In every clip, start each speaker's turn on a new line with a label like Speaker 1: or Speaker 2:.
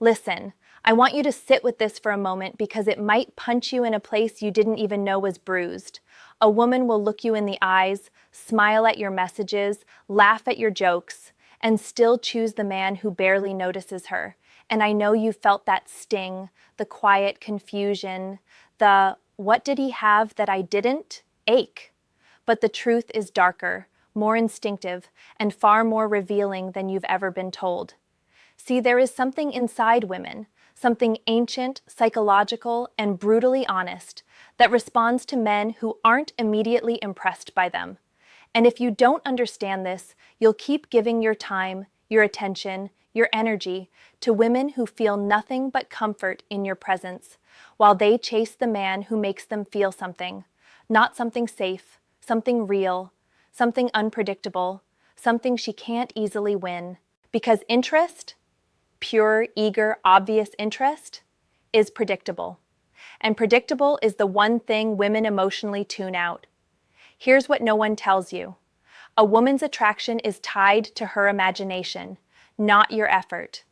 Speaker 1: Listen, I want you to sit with this for a moment because it might punch you in a place you didn't even know was bruised. A woman will look you in the eyes, smile at your messages, laugh at your jokes, and still choose the man who barely notices her. And I know you felt that sting, the quiet confusion, the "what did he have that I didn't?" ache. But the truth is darker, more instinctive, and far more revealing than you've ever been told. See, there is something inside women, something ancient, psychological, and brutally honest, that responds to men who aren't immediately impressed by them. And if you don't understand this, you'll keep giving your time, your attention, your energy to women who feel nothing but comfort in your presence, while they chase the man who makes them feel something, not something safe, something real, something unpredictable, something she can't easily win. Because interest, pure, eager, obvious interest, is predictable. And predictable is the one thing women emotionally tune out. Here's what no one tells you. A woman's attraction is tied to her imagination, not your effort.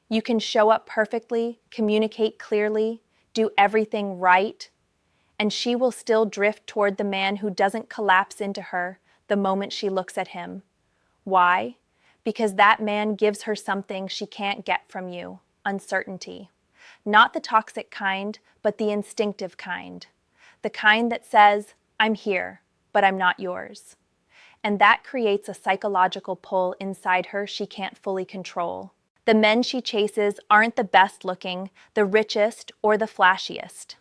Speaker 1: You can show up perfectly, communicate clearly, do everything right, and she will still drift toward the man who doesn't collapse into her the moment she looks at him. Why? Because that man gives her something she can't get from you: uncertainty. Not the toxic kind, but the instinctive kind. The kind that says, "I'm here, but I'm not yours." And that creates a psychological pull inside her she can't fully control. The men she chases aren't the best looking, the richest, or the flashiest.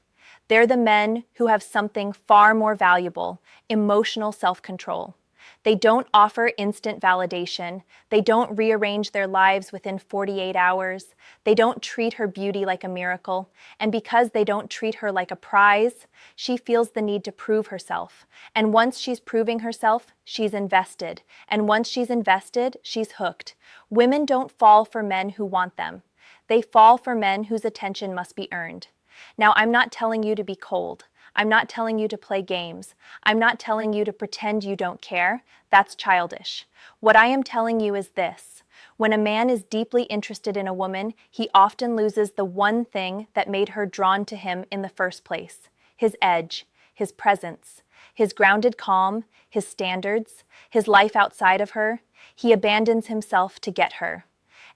Speaker 1: They're the men who have something far more valuable: emotional self-control. They don't offer instant validation. They don't rearrange their lives within 48 hours. They don't treat her beauty like a miracle. And because they don't treat her like a prize, she feels the need to prove herself. And once she's proving herself, she's invested. And once she's invested, she's hooked. Women don't fall for men who want them. They fall for men whose attention must be earned. Now, I'm not telling you to be cold. I'm not telling you to play games. I'm not telling you to pretend you don't care. That's childish. What I am telling you is this: when a man is deeply interested in a woman, he often loses the one thing that made her drawn to him in the first place: his edge, his presence, his grounded calm, his standards, his life outside of her. He abandons himself to get her.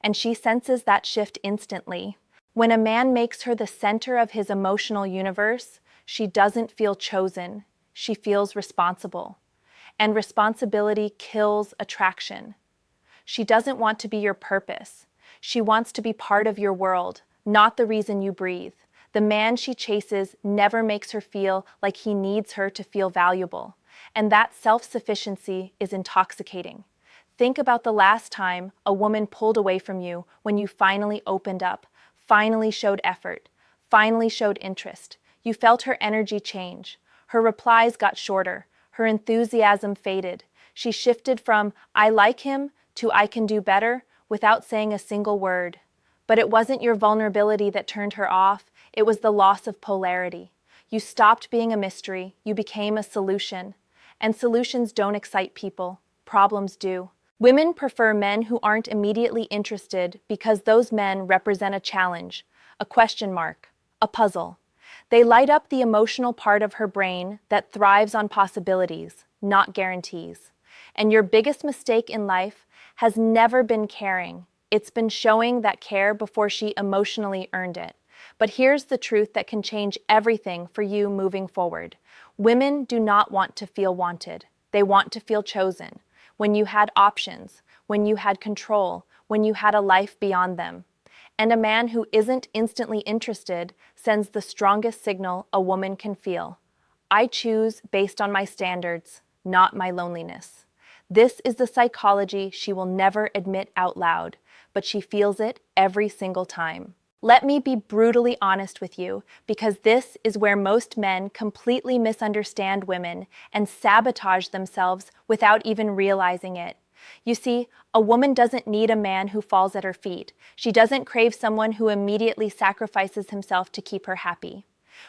Speaker 1: And she senses that shift instantly. When a man makes her the center of his emotional universe, she doesn't feel chosen. She feels responsible. And responsibility kills attraction. She doesn't want to be your purpose. She wants to be part of your world, not the reason you breathe. The man she chases never makes her feel like he needs her to feel valuable. And that self-sufficiency is intoxicating. Think about the last time a woman pulled away from you when you finally opened up, finally showed effort, finally showed interest. You felt her energy change. Her replies got shorter. Her enthusiasm faded. She shifted from "I like him" to "I can do better" without saying a single word. But it wasn't your vulnerability that turned her off. It was the loss of polarity. You stopped being a mystery. You became a solution. And solutions don't excite people. Problems do. Women prefer men who aren't immediately interested because those men represent a challenge, a question mark, a puzzle. They light up the emotional part of her brain that thrives on possibilities, not guarantees. And your biggest mistake in life has never been caring. It's been showing that care before she emotionally earned it. But here's the truth that can change everything for you moving forward. Women do not want to feel wanted. They want to feel chosen. When you had options, when you had control, when you had a life beyond them. And a man who isn't instantly interested sends the strongest signal a woman can feel: I choose based on my standards, not my loneliness. This is the psychology she will never admit out loud, but she feels it every single time. Let me be brutally honest with you, because this is where most men completely misunderstand women and sabotage themselves without even realizing it. You see, a woman doesn't need a man who falls at her feet. She doesn't crave someone who immediately sacrifices himself to keep her happy.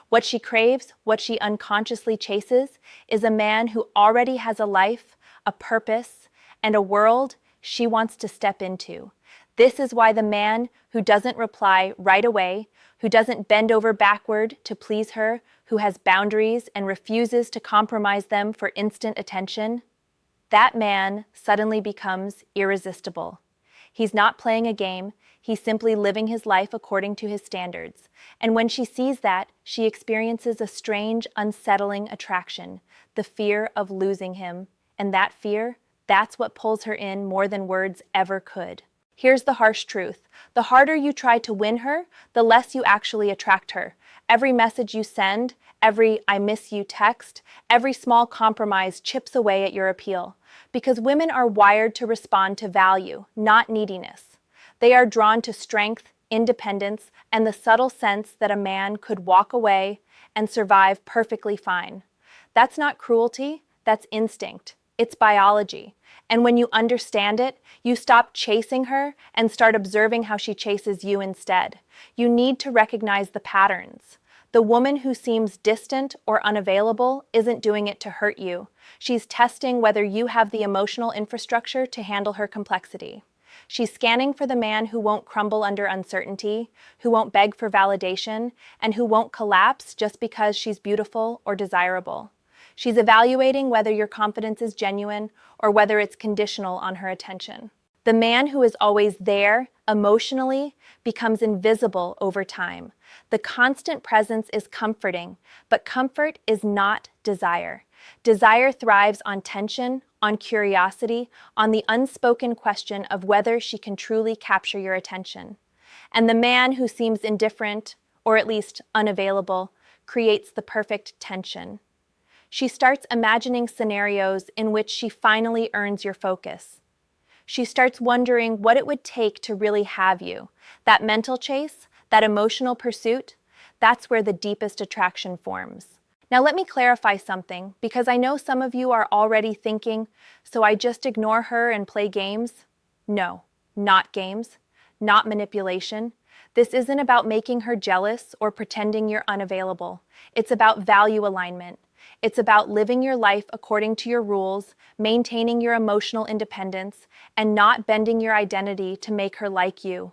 Speaker 1: What she craves, what she unconsciously chases, is a man who already has a life, a purpose, and a world she wants to step into. This is why the man who doesn't reply right away, who doesn't bend over backward to please her, who has boundaries and refuses to compromise them for instant attention, that man suddenly becomes irresistible. He's not playing a game, he's simply living his life according to his standards. And when she sees that, she experiences a strange, unsettling attraction, the fear of losing him. And that fear, that's what pulls her in more than words ever could. Here's the harsh truth. The harder you try to win her, the less you actually attract her. Every message you send, every "I miss you" text, every small compromise chips away at your appeal. Because women are wired to respond to value, not neediness. They are drawn to strength, independence, and the subtle sense that a man could walk away and survive perfectly fine. That's not cruelty, that's instinct. It's biology. And when you understand it, you stop chasing her and start observing how she chases you instead. You need to recognize the patterns. The woman who seems distant or unavailable isn't doing it to hurt you. She's testing whether you have the emotional infrastructure to handle her complexity. She's scanning for the man who won't crumble under uncertainty, who won't beg for validation, and who won't collapse just because she's beautiful or desirable. She's evaluating whether your confidence is genuine or whether it's conditional on her attention. The man who is always there, emotionally, becomes invisible over time. The constant presence is comforting, but comfort is not desire. Desire thrives on tension, on curiosity, on the unspoken question of whether she can truly capture your attention. And the man who seems indifferent, or at least unavailable, creates the perfect tension. She starts imagining scenarios in which she finally earns your focus. She starts wondering what it would take to really have you. That mental chase, that emotional pursuit, that's where the deepest attraction forms. Now let me clarify something, because I know some of you are already thinking, so I just ignore her and play games? No, not games, not manipulation. This isn't about making her jealous or pretending you're unavailable. It's about value alignment. It's about living your life according to your rules, maintaining your emotional independence, and not bending your identity to make her like you.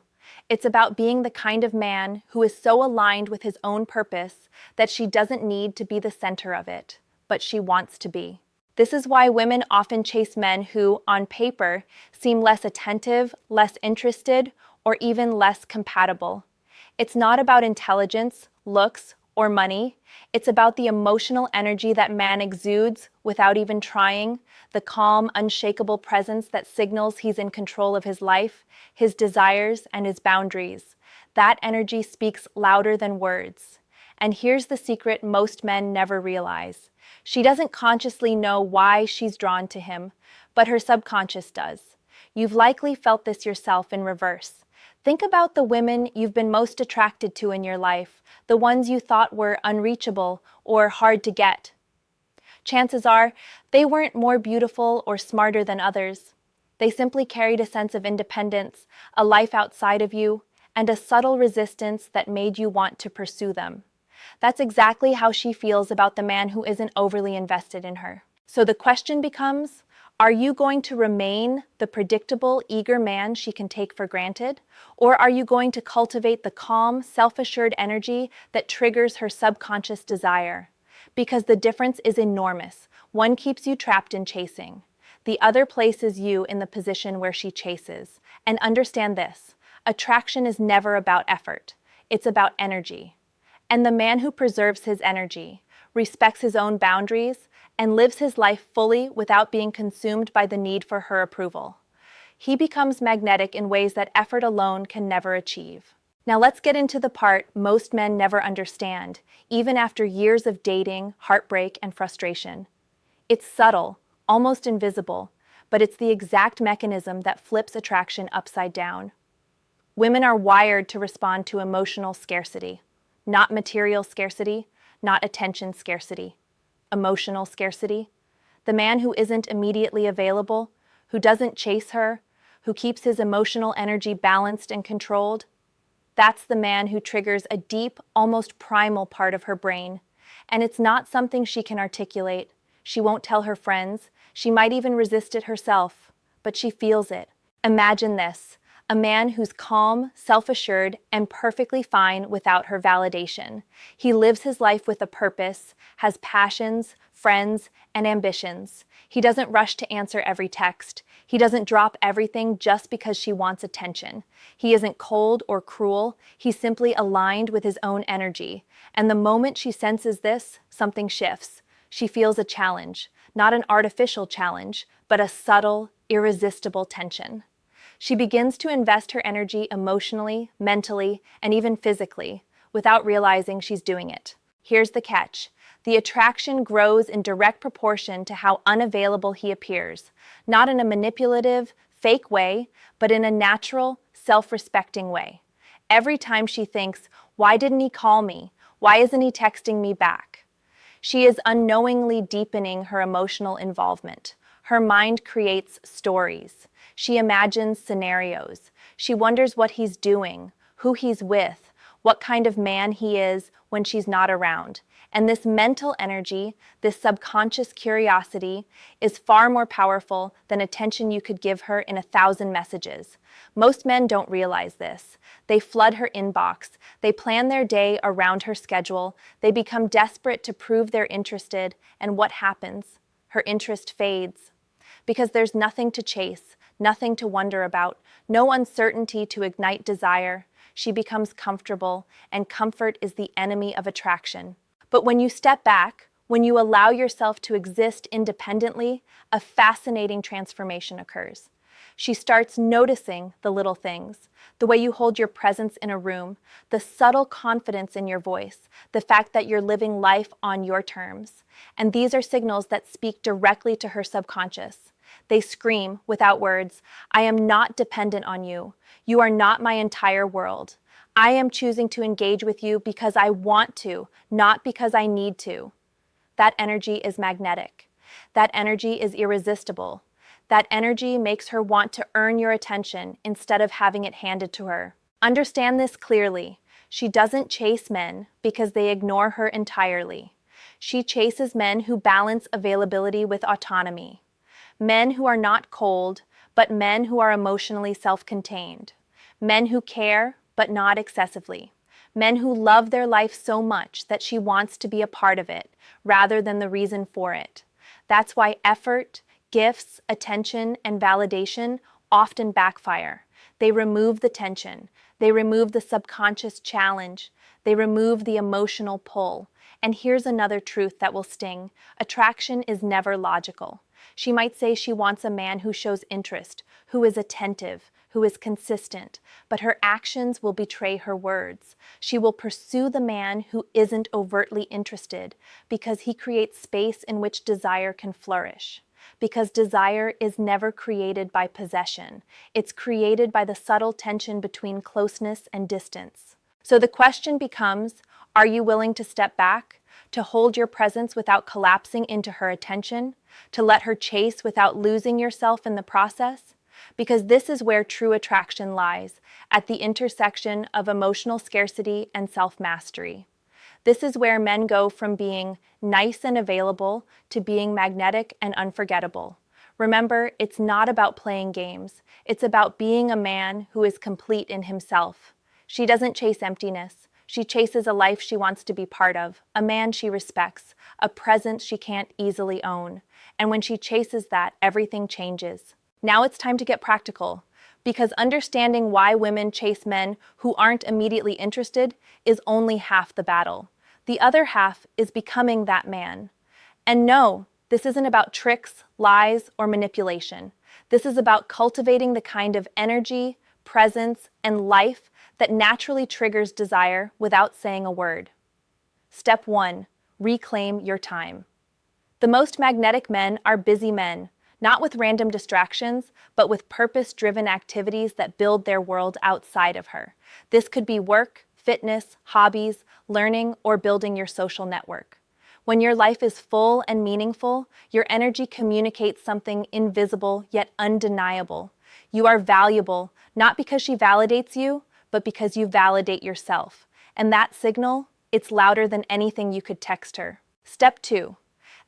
Speaker 1: It's about being the kind of man who is so aligned with his own purpose that she doesn't need to be the center of it, but she wants to be. This is why women often chase men who, on paper, seem less attentive, less interested, or even less compatible. It's not about intelligence, looks, or money. It's about the emotional energy that man exudes without even trying, the calm, unshakable presence that signals he's in control of his life, his desires, and his boundaries. That energy speaks louder than words. And here's the secret most men never realize. She doesn't consciously know why she's drawn to him, but her subconscious does. You've likely felt this yourself in reverse. Think about the women you've been most attracted to in your life, the ones you thought were unreachable or hard to get. Chances are, they weren't more beautiful or smarter than others. They simply carried a sense of independence, a life outside of you, and a subtle resistance that made you want to pursue them. That's exactly how she feels about the man who isn't overly invested in her. So the question becomes, are you going to remain the predictable, eager man she can take for granted? Or are you going to cultivate the calm, self-assured energy that triggers her subconscious desire? Because the difference is enormous. One keeps you trapped in chasing. The other places you in the position where she chases. And understand this, attraction is never about effort. It's about energy. And the man who preserves his energy, respects his own boundaries, and lives his life fully without being consumed by the need for her approval. He becomes magnetic in ways that effort alone can never achieve. Now let's get into the part most men never understand, even after years of dating, heartbreak, and frustration. It's subtle, almost invisible, but it's the exact mechanism that flips attraction upside down. Women are wired to respond to emotional scarcity, not material scarcity, not attention scarcity. Emotional scarcity. The man who isn't immediately available, who doesn't chase her, who keeps his emotional energy balanced and controlled, that's the man who triggers a deep, almost primal part of her brain. And it's not something she can articulate. She won't tell her friends. She might even resist it herself, but she feels it. Imagine this. A man who's calm, self-assured, and perfectly fine without her validation. He lives his life with a purpose, has passions, friends, and ambitions. He doesn't rush to answer every text. He doesn't drop everything just because she wants attention. He isn't cold or cruel. He's simply aligned with his own energy. And the moment she senses this, something shifts. She feels a challenge, not an artificial challenge, but a subtle, irresistible tension. She begins to invest her energy emotionally, mentally, and even physically, without realizing she's doing it. Here's the catch. The attraction grows in direct proportion to how unavailable he appears, not in a manipulative, fake way, but in a natural, self-respecting way. Every time she thinks, "Why didn't he call me? Why isn't he texting me back?" She is unknowingly deepening her emotional involvement. Her mind creates stories. She imagines scenarios. She wonders what he's doing, who he's with, what kind of man he is when she's not around. And this mental energy, this subconscious curiosity, is far more powerful than attention you could give her in 1,000 messages. Most men don't realize this. They flood her inbox. They plan their day around her schedule. They become desperate to prove they're interested, and what happens? Her interest fades. Because there's nothing to chase, nothing to wonder about, no uncertainty to ignite desire. She becomes comfortable, and comfort is the enemy of attraction. But when you step back, when you allow yourself to exist independently, a fascinating transformation occurs. She starts noticing the little things, the way you hold your presence in a room, the subtle confidence in your voice, the fact that you're living life on your terms. And these are signals that speak directly to her subconscious. They scream, without words, "I am not dependent on you. You are not my entire world. I am choosing to engage with you because I want to, not because I need to." That energy is magnetic. That energy is irresistible. That energy makes her want to earn your attention instead of having it handed to her. Understand this clearly. She doesn't chase men because they ignore her entirely. She chases men who balance availability with autonomy. Men who are not cold, but men who are emotionally self-contained. Men who care, but not excessively. Men who love their life so much that she wants to be a part of it, rather than the reason for it. That's why effort, gifts, attention, and validation often backfire. They remove the tension. They remove the subconscious challenge. They remove the emotional pull. And here's another truth that will sting. Attraction is never logical. She might say she wants a man who shows interest, who is attentive, who is consistent, but her actions will betray her words. She will pursue the man who isn't overtly interested because he creates space in which desire can flourish. Because desire is never created by possession. It's created by the subtle tension between closeness and distance. So the question becomes, are you willing to step back, to hold your presence without collapsing into her attention, to let her chase without losing yourself in the process? Because this is where true attraction lies, at the intersection of emotional scarcity and self-mastery. This is where men go from being nice and available to being magnetic and unforgettable. Remember, it's not about playing games. It's about being a man who is complete in himself. She doesn't chase emptiness. She chases a life she wants to be part of, a man she respects, a presence she can't easily own. And when she chases that, everything changes. Now it's time to get practical, because understanding why women chase men who aren't immediately interested is only half the battle. The other half is becoming that man. And no, this isn't about tricks, lies, or manipulation. This is about cultivating the kind of energy, presence, and life that naturally triggers desire without saying a word. Step 1. Reclaim your time. The most magnetic men are busy men, not with random distractions, but with purpose-driven activities that build their world outside of her. This could be work, fitness, hobbies, learning, or building your social network. When your life is full and meaningful, your energy communicates something invisible yet undeniable. You are valuable, not because she validates you, but because you validate yourself. And that signal, it's louder than anything you could text her. Step 2.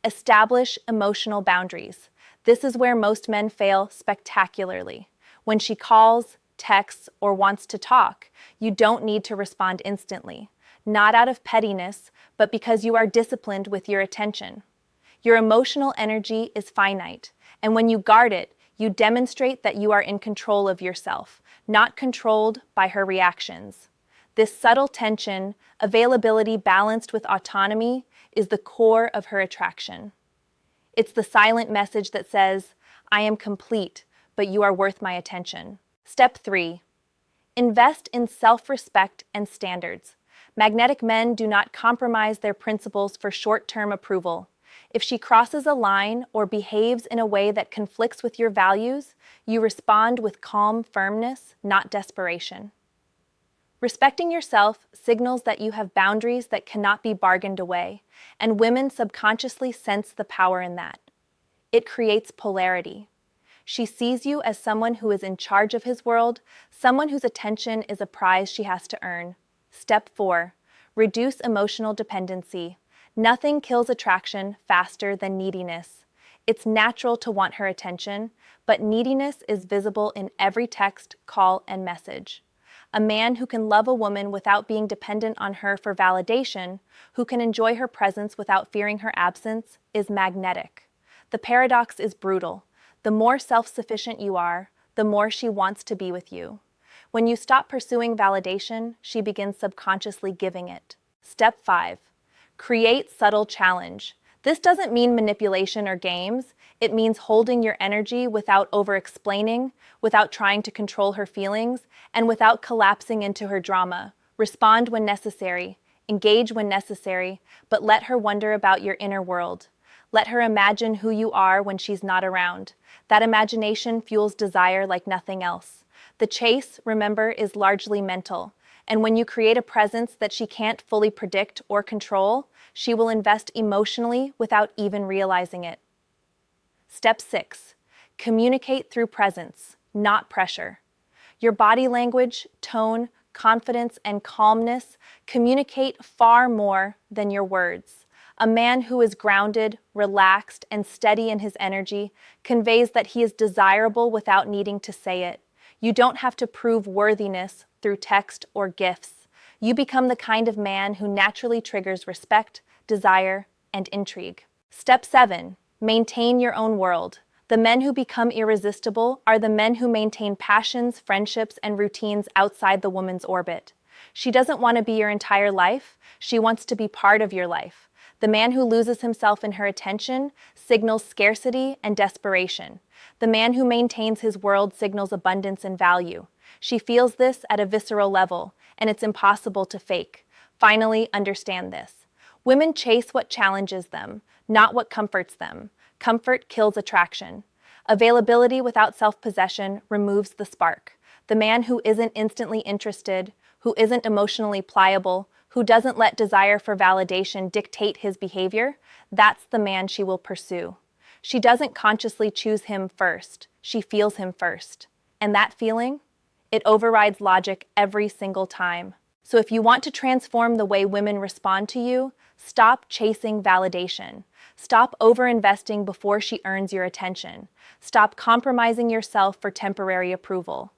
Speaker 1: Establish emotional boundaries. This is where most men fail spectacularly. When she calls, texts, or wants to talk, you don't need to respond instantly. Not out of pettiness, but because you are disciplined with your attention. Your emotional energy is finite, and when you guard it, you demonstrate that you are in control of yourself, not controlled by her reactions. This subtle tension, availability balanced with autonomy, is the core of her attraction. It's the silent message that says, I am complete, but you are worth my attention. Step 3. Invest in self-respect and standards. Magnetic men do not compromise their principles for short-term approval. If she crosses a line or behaves in a way that conflicts with your values, you respond with calm firmness, not desperation. Respecting yourself signals that you have boundaries that cannot be bargained away, and women subconsciously sense the power in that. It creates polarity. She sees you as someone who is in charge of his world, someone whose attention is a prize she has to earn. Step 4. Reduce emotional dependency. Nothing kills attraction faster than neediness. It's natural to want her attention, but neediness is visible in every text, call, and message. A man who can love a woman without being dependent on her for validation, who can enjoy her presence without fearing her absence, is magnetic. The paradox is brutal. The more self-sufficient you are, the more she wants to be with you. When you stop pursuing validation, she begins subconsciously giving it. Step 5. Create subtle challenge. This doesn't mean manipulation or games. It means holding your energy without over-explaining, without trying to control her feelings, and without collapsing into her drama. Respond when necessary, engage when necessary, but let her wonder about your inner world. Let her imagine who you are when she's not around. That imagination fuels desire like nothing else. The chase, remember, is largely mental. And when you create a presence that she can't fully predict or control, she will invest emotionally without even realizing it. Step 6. Communicate through presence, not pressure. Your body language, tone, confidence, and calmness communicate far more than your words. A man who is grounded, relaxed, and steady in his energy conveys that he is desirable without needing to say it. You don't have to prove worthiness through text or gifts. You become the kind of man who naturally triggers respect, desire, and intrigue. Step 7. Maintain your own world. The men who become irresistible are the men who maintain passions, friendships, and routines outside the woman's orbit. She doesn't want to be your entire life. She wants to be part of your life. The man who loses himself in her attention signals scarcity and desperation. The man who maintains his world signals abundance and value. She feels this at a visceral level, and it's impossible to fake. Finally, understand this. Women chase what challenges them, not what comforts them. Comfort kills attraction. Availability without self-possession removes the spark. The man who isn't instantly interested, who isn't emotionally pliable, who doesn't let desire for validation dictate his behavior, that's the man she will pursue. She doesn't consciously choose him first. She feels him first. And that feeling? It overrides logic every single time. So if you want to transform the way women respond to you, stop chasing validation. Stop over-investing before she earns your attention. Stop compromising yourself for temporary approval.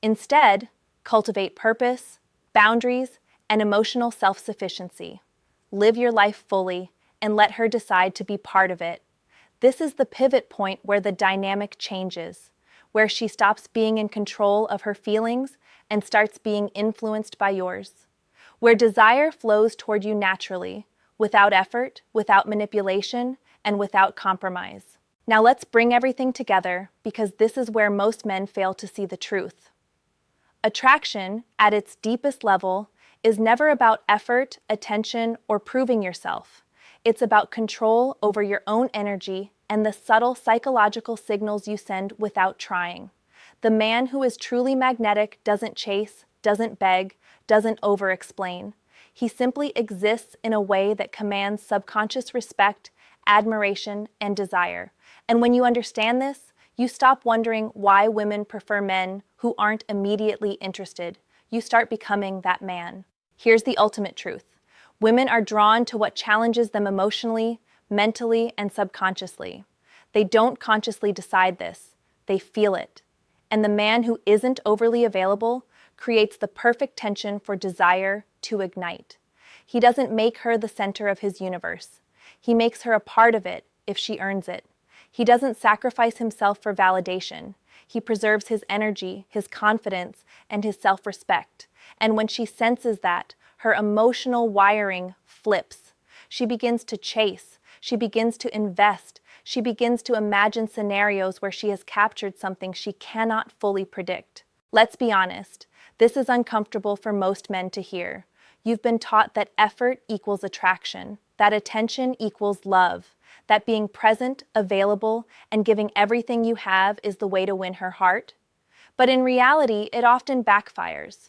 Speaker 1: Instead, cultivate purpose, boundaries, and emotional self-sufficiency. Live your life fully and let her decide to be part of it. This is the pivot point where the dynamic changes, where she stops being in control of her feelings and starts being influenced by yours, where desire flows toward you naturally, without effort, without manipulation, and without compromise. Now let's bring everything together, because this is where most men fail to see the truth. Attraction, at its deepest level, is never about effort, attention, or proving yourself. It's about control over your own energy and the subtle psychological signals you send without trying. The man who is truly magnetic doesn't chase, doesn't beg, doesn't over-explain. He simply exists in a way that commands subconscious respect, admiration, and desire. And when you understand this, you stop wondering why women prefer men who aren't immediately interested. You start becoming that man. Here's the ultimate truth. Women are drawn to what challenges them emotionally, mentally, and subconsciously. They don't consciously decide this. They feel it. And the man who isn't overly available creates the perfect tension for desire to ignite. He doesn't make her the center of his universe. He makes her a part of it if she earns it. He doesn't sacrifice himself for validation. He preserves his energy, his confidence, and his self-respect. And when she senses that, her emotional wiring flips. She begins to chase. She begins to invest. She begins to imagine scenarios where she has captured something she cannot fully predict. Let's be honest, this is uncomfortable for most men to hear. You've been taught that effort equals attraction, that attention equals love, that being present, available, and giving everything you have is the way to win her heart. But in reality, it often backfires.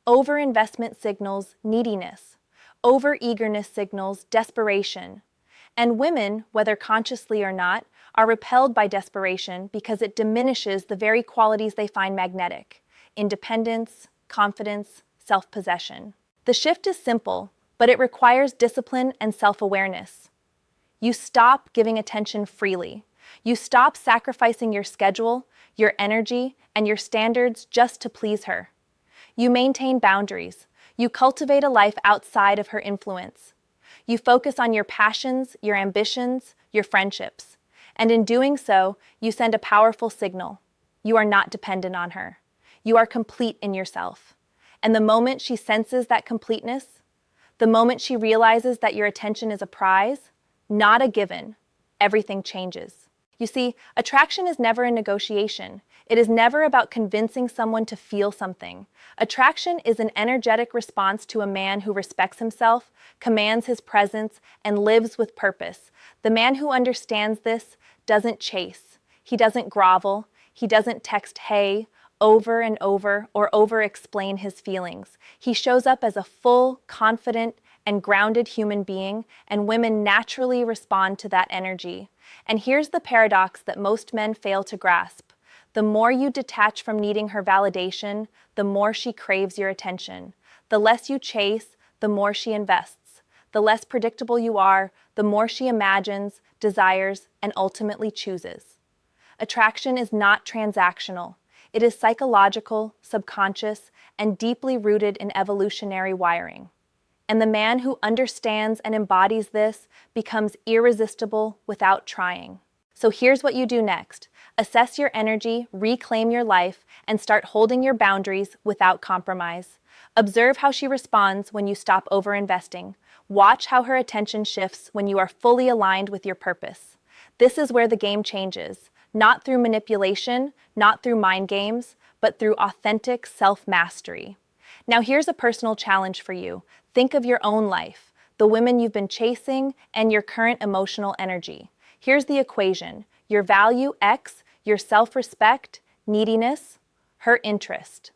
Speaker 1: Overinvestment signals neediness. Over-eagerness signals desperation. And women, whether consciously or not, are repelled by desperation because it diminishes the very qualities they find magnetic: independence, confidence, self-possession. The shift is simple, but it requires discipline and self-awareness. You stop giving attention freely. You stop sacrificing your schedule, your energy, and your standards just to please her. You maintain boundaries. You cultivate a life outside of her influence. You focus on your passions, your ambitions, your friendships. And in doing so, you send a powerful signal. You are not dependent on her. You are complete in yourself. And the moment she senses that completeness, the moment she realizes that your attention is a prize, not a given, everything changes. You see, attraction is never a negotiation. It is never about convincing someone to feel something. Attraction is an energetic response to a man who respects himself, commands his presence, and lives with purpose. The man who understands this doesn't chase. He doesn't grovel. He doesn't text "hey" over and over or over-explain his feelings. He shows up as a full, confident, and grounded human being, and women naturally respond to that energy. And here's the paradox that most men fail to grasp. The more you detach from needing her validation, the more she craves your attention. The less you chase, the more she invests. The less predictable you are, the more she imagines, desires, and ultimately chooses. Attraction is not transactional. It is psychological, subconscious, and deeply rooted in evolutionary wiring. And the man who understands and embodies this becomes irresistible without trying. So here's what you do next. Assess your energy, reclaim your life, and start holding your boundaries without compromise. Observe how she responds when you stop overinvesting. Watch how her attention shifts when you are fully aligned with your purpose. This is where the game changes, not through manipulation, not through mind games, but through authentic self-mastery. Now here's a personal challenge for you. Think of your own life, the women you've been chasing, and your current emotional energy. Here's the equation: your value, X, your self-respect, neediness, her interest.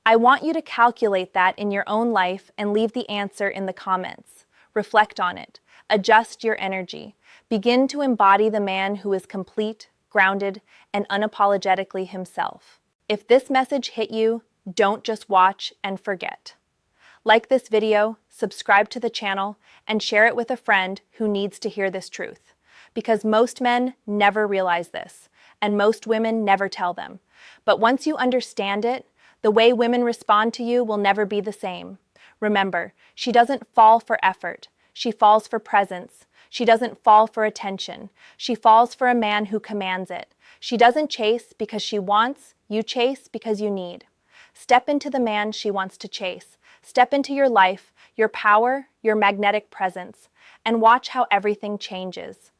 Speaker 1: I want you to calculate that in your own life and leave the answer in the comments. Reflect on it. Adjust your energy. Begin to embody the man who is complete, grounded, and unapologetically himself. If this message hit you, don't just watch and forget. Like this video, subscribe to the channel, and share it with a friend who needs to hear this truth. Because most men never realize this, and most women never tell them. But once you understand it, the way women respond to you will never be the same. Remember, she doesn't fall for effort. She falls for presence. She doesn't fall for attention. She falls for a man who commands it. She doesn't chase because she wants, you chase because you need. Step into the man she wants to chase. Step into your life, your power, your magnetic presence, and watch how everything changes.